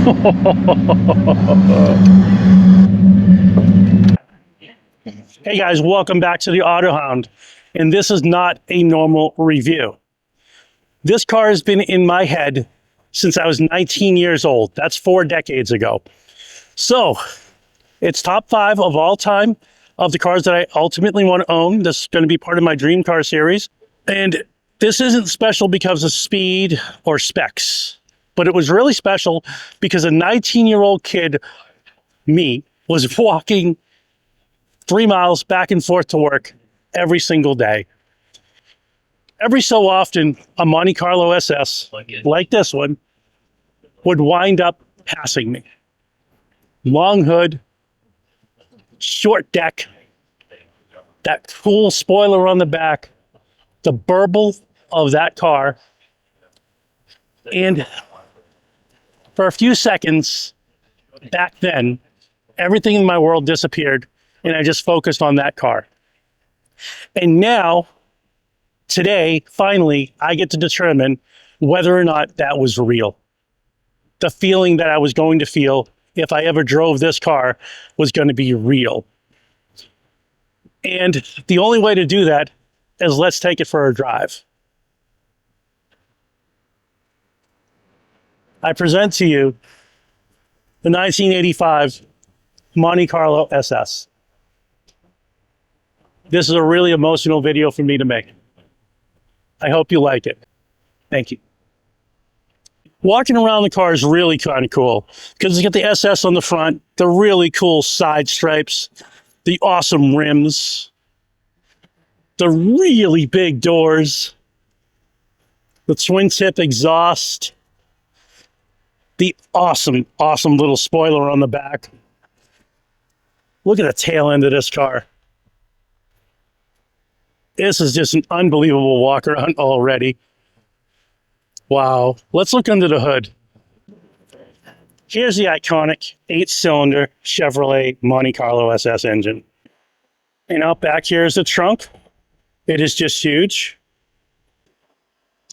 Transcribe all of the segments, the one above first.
Hey guys, welcome back to the AutoHound. And this is not a normal review. This car has been in my head since I was 19 years old. That's 4 decades ago. So it's top 5 of all time of the cars that I ultimately want to own. This is going to be part of my dream car series. And this isn't special because of speed or specs, but it was really special because a 19-year-old kid, me, was walking 3 miles back and forth to work every single day. Every so often, a Monte Carlo SS, like this one, would wind up passing me. Long hood, short deck, that cool spoiler on the back, the burble of that car. And for a few seconds back then, everything in my world disappeared and I just focused on that car. And now, today, finally, I get to determine whether or not that was real. The feeling that I was going to feel if I ever drove this car was going to be real. And the only way to do that is let's take it for a drive. I present to you the 1985 Monte Carlo SS. This is a really emotional video for me to make. I hope you like it. Thank you. Walking around the car is really kind of cool because it's got the SS on the front, the really cool side stripes, the awesome rims, the really big doors, the twin tip exhaust, the awesome little spoiler on the back. Look at the tail end of this car. This is just an unbelievable walk around already. Wow. Let's look under the hood. Here's the iconic 8-cylinder Chevrolet Monte Carlo SS engine. And out back here is the trunk. It is just huge.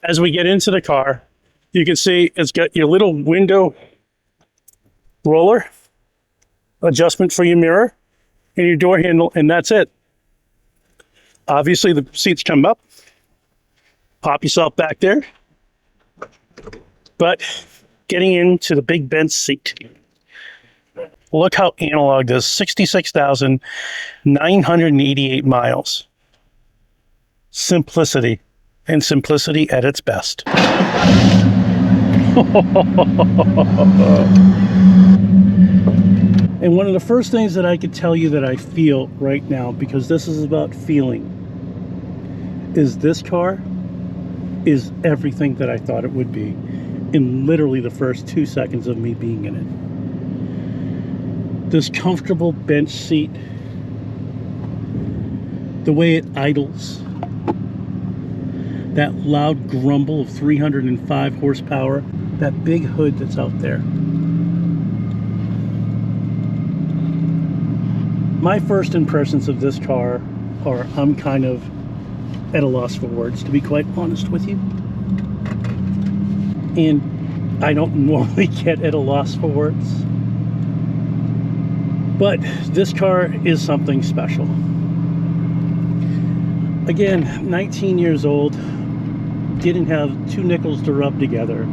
As we get into the car, you can see it's got your little window roller adjustment for your mirror and your door handle, and that's it. Obviously, the seats come up. Pop yourself back there. But getting into the big bench seat. Look how analog this is. 66,988 miles. Simplicity. And simplicity at its best. And one of the first things that I could tell you that I feel right now, because this is about feeling, is this car is everything that I thought it would be in literally the first 2 seconds of me being in it. This comfortable bench seat, the way it idles, that loud grumble of 305 horsepower, that big hood that's out there. My first impressions of this car are I'm kind of at a loss for words, to be quite honest with you. And I don't normally get at a loss for words. But this car is something special. Again, 19 years old, didn't have 2 nickels to rub together,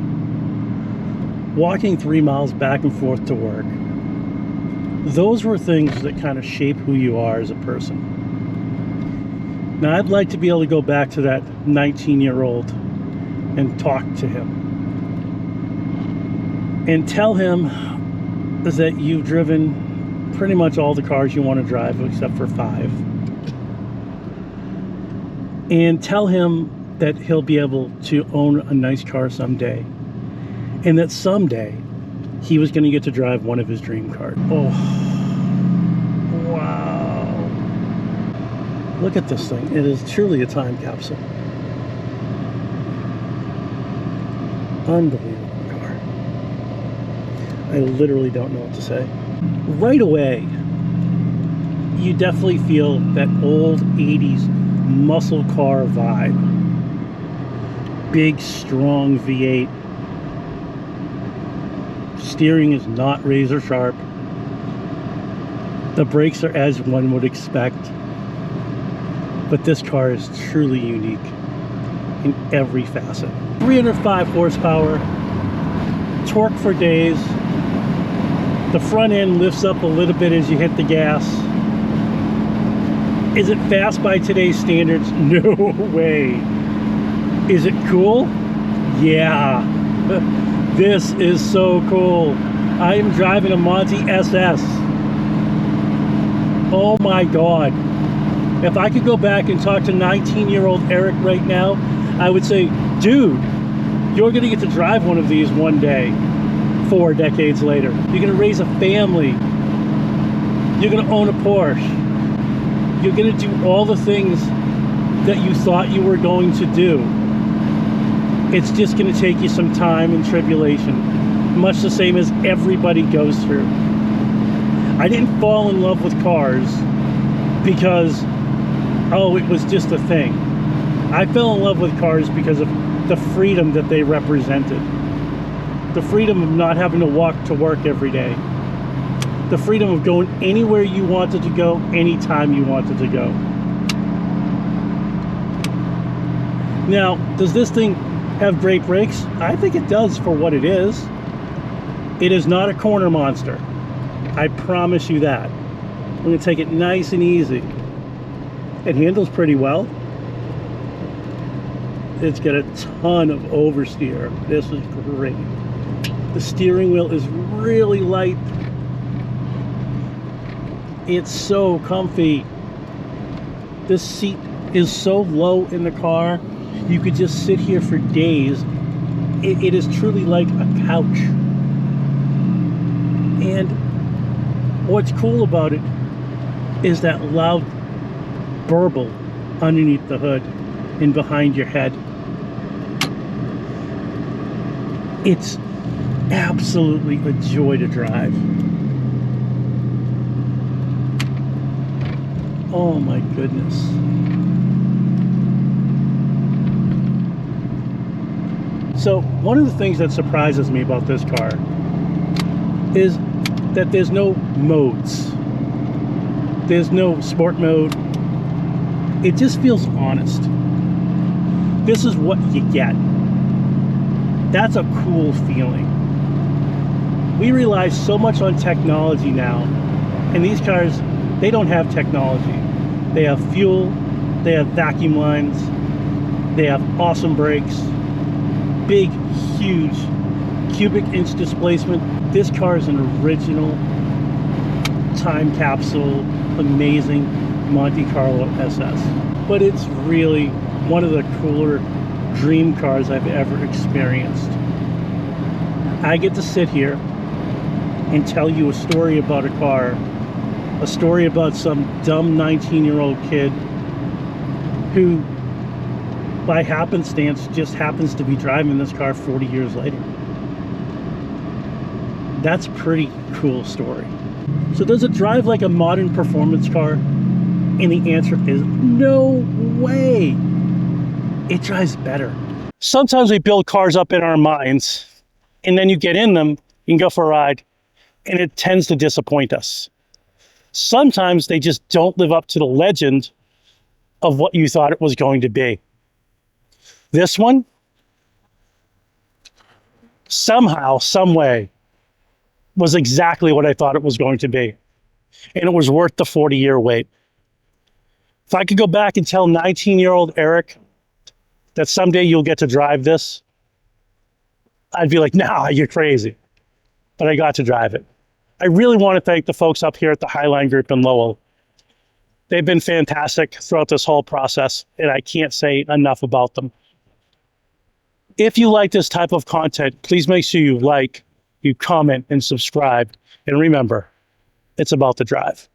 walking 3 miles back and forth to work. Those were things that kind of shape who you are as a person. Now, I'd like to be able to go back to that 19-year-old and talk to him. And tell him that you've driven pretty much all the cars you want to drive except for 5. And tell him that he'll be able to own a nice car someday. And that someday he was going to get to drive one of his dream cars. Oh, wow. Look at this thing. It is truly a time capsule. Unbelievable car. I literally don't know what to say. Right away, you definitely feel that old 80s muscle car vibe. Big, strong V8. Steering is not razor sharp. The brakes are as one would expect. But this car is truly unique in every facet. 305 horsepower, torque for days. The front end lifts up a little bit as you hit the gas. Is it fast by today's standards? No way. Is it cool? Yeah. This is so cool. I am driving a Monte SS. Oh my God. If I could go back and talk to 19-year-old Eric right now, I would say, dude, you're gonna get to drive one of these one day, 4 decades later. You're gonna raise a family. You're gonna own a Porsche. You're gonna do all the things that you thought you were going to do. It's just gonna take you some time and tribulation, much the same as everybody goes through. I didn't fall in love with cars because, oh, it was just a thing. I fell in love with cars because of the freedom that they represented. The freedom of not having to walk to work every day. The freedom of going anywhere you wanted to go, anytime you wanted to go. Now, does this thing have great brakes? I think it does for what it is. It is not a corner monster. I promise you that. I'm going to take it nice and easy. It handles pretty well. It's got a ton of oversteer. This is great. The steering wheel is really light. It's so comfy. This seat is so low in the car. You could just sit here for days. It is truly like a couch. And what's cool about it is that loud burble underneath the hood and behind your head. It's absolutely a joy to drive. Oh my goodness. So one of the things that surprises me about this car is that there's no modes. There's no sport mode. It just feels honest. This is what you get. That's a cool feeling. We rely so much on technology now, and these cars, they don't have technology. They have fuel, they have vacuum lines, they have awesome brakes, big, huge cubic inch displacement. This car is an original time capsule, amazing Monte Carlo SS. But it's really one of the cooler dream cars I've ever experienced. I get to sit here and tell you a story about a car, a story about some dumb 19-year-old kid who, by happenstance, just happens to be driving this car 40 years later. That's a pretty cool story. So does it drive like a modern performance car? And the answer is no way. It drives better. Sometimes we build cars up in our minds, and then you get in them, you can go for a ride, and it tends to disappoint us. Sometimes they just don't live up to the legend of what you thought it was going to be. This one, somehow, some way, was exactly what I thought it was going to be. And it was worth the 40-year wait. If I could go back and tell 19-year-old Eric that someday you'll get to drive this, I'd be like, nah, you're crazy. But I got to drive it. I really want to thank the folks up here at the Highline Group in Lowell. They've been fantastic throughout this whole process, and I can't say enough about them. If you like this type of content, please make sure you like, you comment, and subscribe. And remember, it's about the drive.